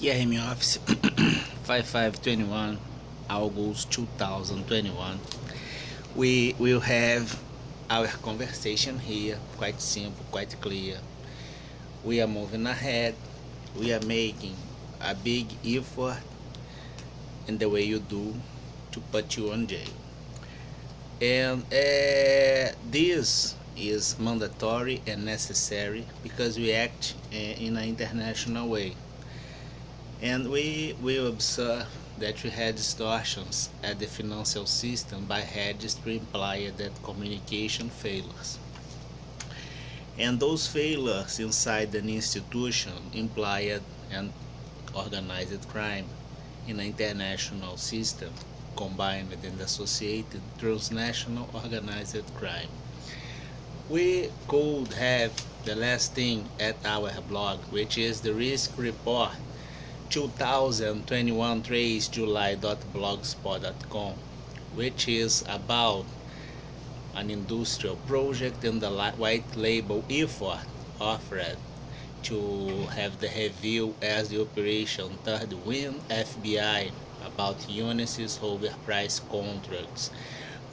IIA Office 5521 August 2021. We will have our conversation here, quite simple, quite clear. We are moving ahead. We are making a big effort in the way you do to put you on jail. And this is mandatory and necessary because we act in an international way. And we will observe that we had distortions at the financial system by registry implied that communication failures. And those failures inside an institution implied an organized crime in an international system combined and associated transnational organized crime. We could have the last thing at our blog, which is the risk report 2021 tracejuly.blogspot.com, which is about an industrial project and the white label effort offered to have the review as the Operation Third Win FBI about Unisys overpriced contracts.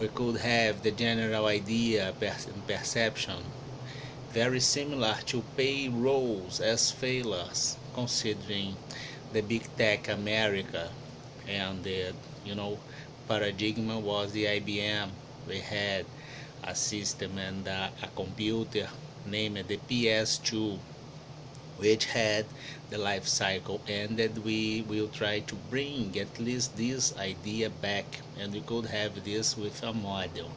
We could have the general idea and perception very similar to payrolls as failures, considering the big tech America and the paradigm was the IBM. We had a system and a computer named the PS2, which had the life cycle ended. We will try to bring at least this idea back, and we could have this with a model.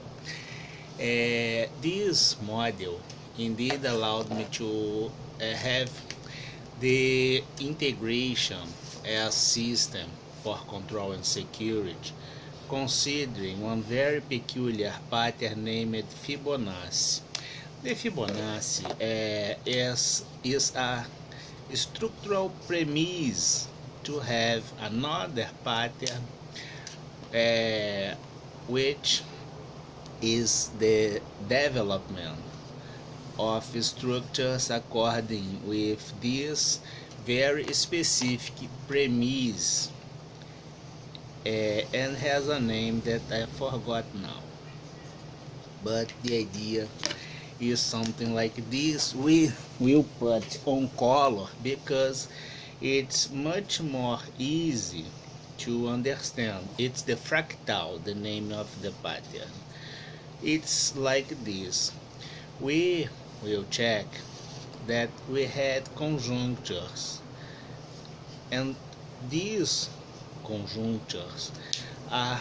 This model indeed allowed me to have the integration as system for control and security, considering one very peculiar pattern named Fibonacci. The Fibonacci is a structural premise to have another pattern, which is the development of structures according with this very specific premise, and has a name that I forgot now, but the idea is something like this. We will put on color because it's much more easy to understand. It's the fractal, the name of the pattern. It's like this. We will check that we had conjunctures, and these conjunctures are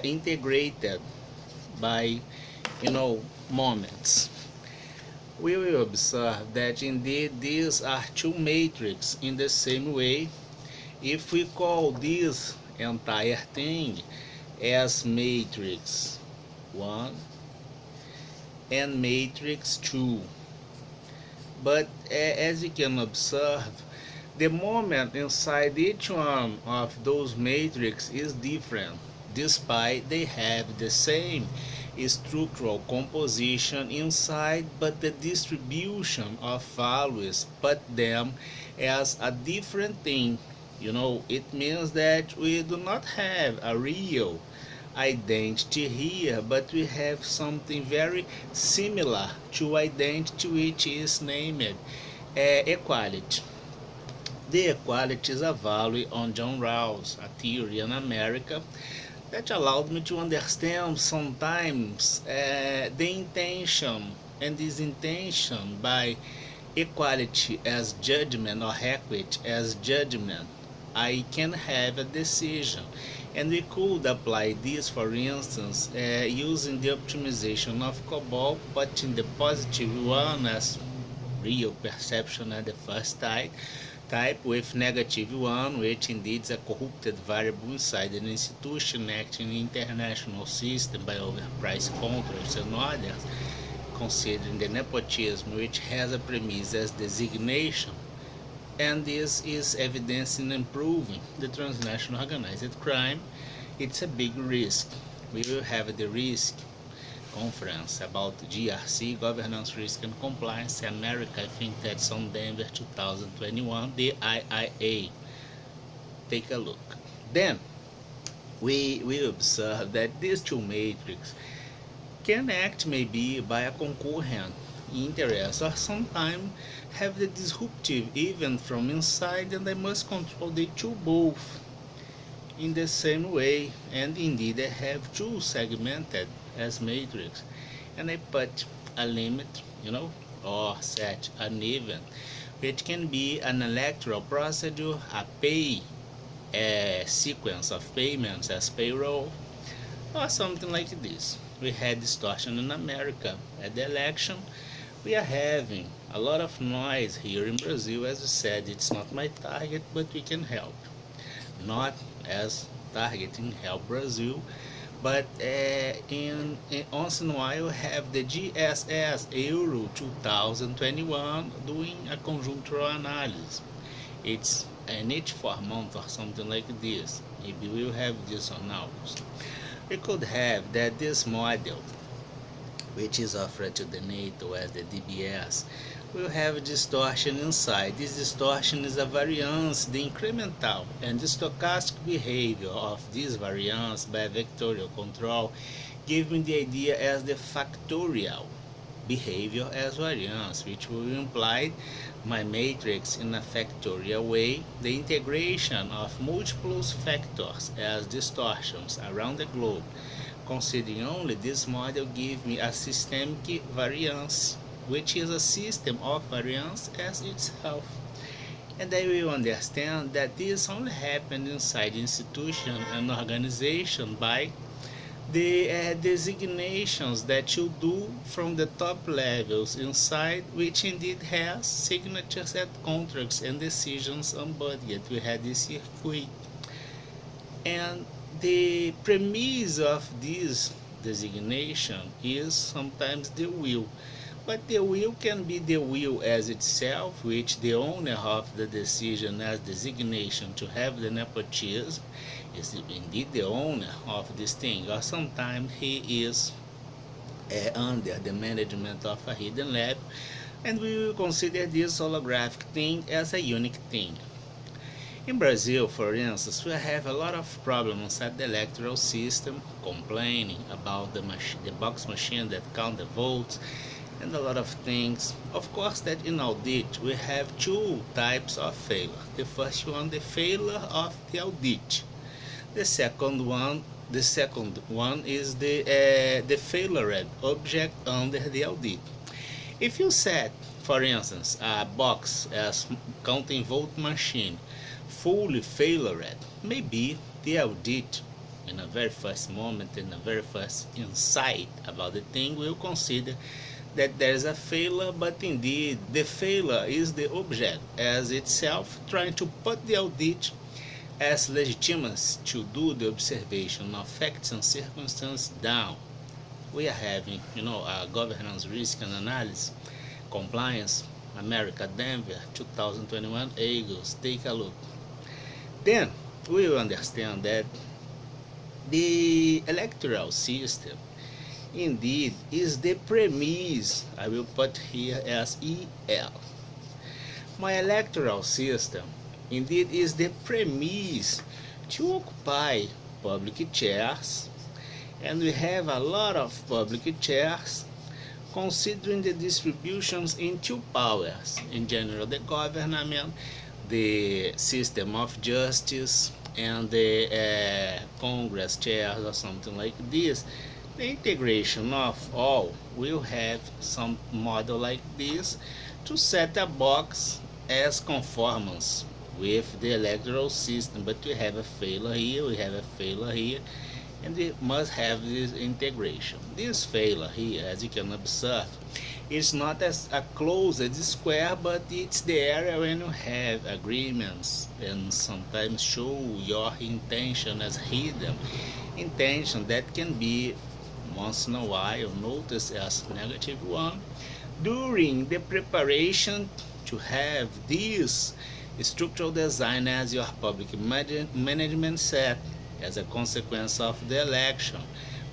integrated by moments. We will observe that indeed these are two matrices in the same way. If we call this entire thing as matrix 1 and matrix 2, but as you can observe, the moment inside each one of those matrices is different, despite they have the same structural composition inside, but the distribution of values put them as a different thing. It means that we do not have a real identity here, but we have something very similar to identity, which is named equality. The equality is a value on John Rawls, a theory in America that allowed me to understand sometimes the intention and disintention by equality as judgment or equity as judgment. I can have a decision, and we could apply this, for instance, using the optimization of COBOL, putting the positive one as real perception at the first type with negative one, which indeed is a corrupted variable inside an institution acting in international system by overpriced contracts and others, considering the nepotism, which has a premise as designation. And this is evidence in improving the transnational organized crime. It's a big risk. We will have the risk conference about GRC, Governance, Risk and Compliance, America. I think that's on Denver 2021, the IIA. Take a look. Then we observe that these two matrices can act maybe by a concurrent interest or sometimes have the disruptive event from inside, and I must control the two both in the same way. And indeed I have two segmented as matrix, and I put a limit, or set an event, which can be an electoral procedure, a sequence of payments as payroll, or something like this. We had distortion in America at the election. We are having a lot of noise here in Brazil. As I said, it's not my target, but we can help. Not as targeting help Brazil, but once in a while we have the GSS Euro 2021 doing a conjunctural analysis. It's an each 4 months or something like this. Maybe we'll have this on ours. We could have that this model, which is offered to the NATO as the DBS, will have distortion inside. This distortion is a variance, the incremental and the stochastic behavior of this variance by vectorial control, giving the idea as the factorial behavior as variance, which will imply my matrix in a factorial way, the integration of multiple factors as distortions around the globe. Considering only this model give me a systemic variance, which is a system of variance as itself. And I will understand that this only happened inside institution and organization by the designations that you do from the top levels inside, which indeed has signatures at contracts and decisions on budget. We had this circuit. And the premise of this designation is sometimes the will. But the will can be the will as itself, which the owner of the decision as designation to have the nepotism is indeed the owner of this thing, or sometimes he is under the management of a hidden lab, and we will consider this holographic thing as a unique thing. In Brazil, for instance, we have a lot of problems at the electoral system, complaining about the box machine that count the votes, and a lot of things. Of course, that in audit we have two types of failure. The first one, the failure of the audit. The second one is the failure object under the audit. If you set, for instance, a box as counting vote machine fully failured, maybe the audit in a very first moment, in a very first insight about the thing, will consider that there is a failure, but indeed the failure is the object as itself, trying to put the audit as legitimate to do the observation of facts and circumstances down. We are having, a governance risk and analysis, compliance, America, Denver, 2021, Eagles. Take a look. Then we will understand that the electoral system indeed is the premise. I will put here as EL. My electoral system indeed is the premise to occupy public chairs, and we have a lot of public chairs considering the distributions in two powers, in general the government, the system of justice, and the Congress chairs or something like this. The integration of all will have some model like this to set a box as conformance with the electoral system, but we have a failure here, we have a failure here, and we must have this integration. This failure here, as you can observe, is not as a closed square, but it's the area when you have agreements and sometimes show your intention as hidden intention that can be once in a while noticed as negative one during the preparation to have this structural design as your public management set as a consequence of the election.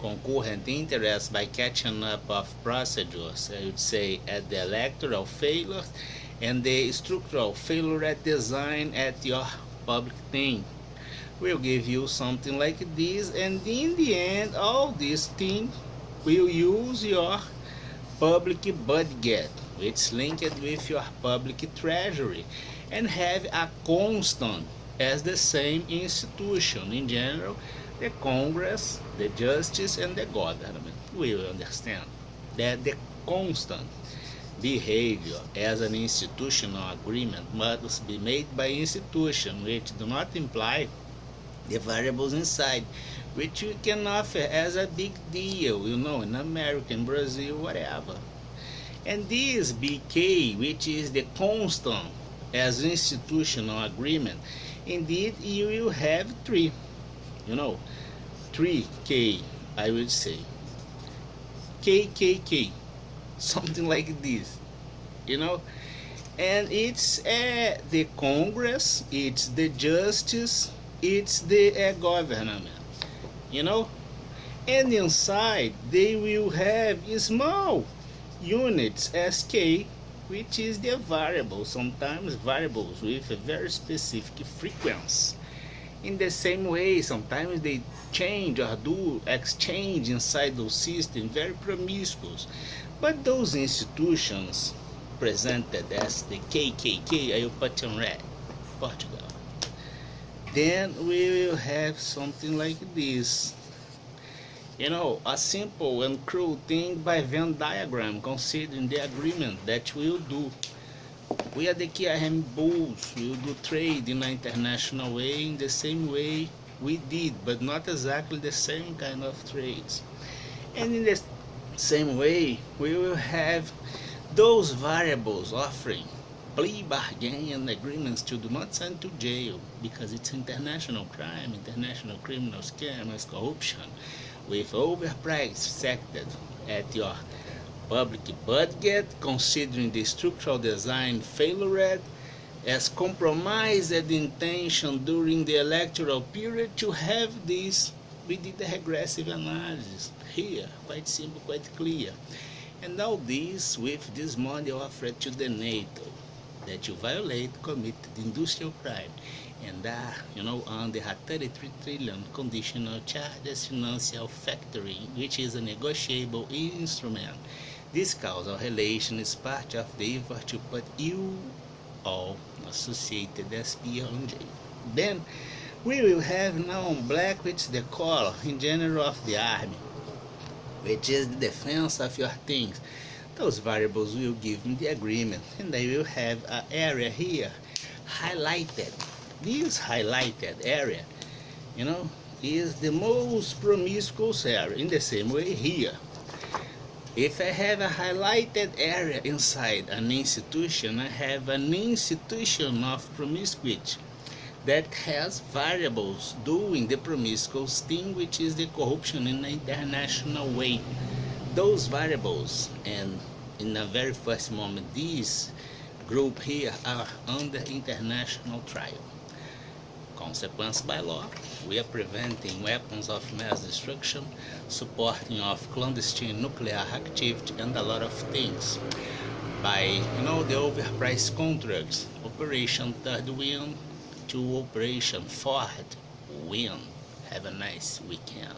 Concurrent interest by catching up of procedures, I would say, at the electoral failures, and the structural failure at design at your public thing. will give you something like this, and in the end all this thing will use your public budget, which linked with your public treasury, and have a constant as the same institution. In general, the Congress, the Justice, and the government. We will understand that the constant behavior as an institutional agreement must be made by institutions which do not imply the variables inside, which we can offer as a big deal, in America, in Brazil, whatever. And this BK, which is the constant as institutional agreement, indeed you will have three, 3K, I would say. KKK, something like this, and it's the Congress, it's the Justice, it's the government, and inside they will have small units SK, which is the variable, sometimes variables with a very specific frequency. In the same way, sometimes they change or do exchange inside those systems, very promiscuous. But those institutions presented as the KKK, I will put on red, Portugal. Then we will have something like this. A simple and cruel thing by Venn diagram, considering the agreement that we'll do. We are the KRM bulls, we will do trade in an international way in the same way we did, but not exactly the same kind of trades. And in the same way, we will have those variables offering plea bargain and agreements to do not send to jail, because it's international crime, international criminal scams, corruption, with overpriced sected at your public budget, considering the structural design failure as compromised intention during the electoral period to have this. We did the regressive analysis here, quite simple, quite clear. And all this with this model offered to the NATO, that you violate, committed industrial crime, and under a 33 trillion conditional charges financial factoring, which is a negotiable instrument. This causal relation is part of the effort to put you all associated espionage. Then we will have now on black, which is the color in general of the army, which is the defense of your things. Those variables will give me the agreement, and I will have an area here highlighted. This highlighted area, is the most promiscuous area. In the same way here, if I have a highlighted area inside an institution, I have an institution of promiscuity that has variables doing the promiscuous thing, which is the corruption in an international way. Those variables, and in the very first moment, this group here are under international trial. Consequence by law, we are preventing weapons of mass destruction, supporting of clandestine nuclear activity, and a lot of things. By the overpriced contracts, Operation Third Wind to Operation Fourth Wind. Have a nice weekend.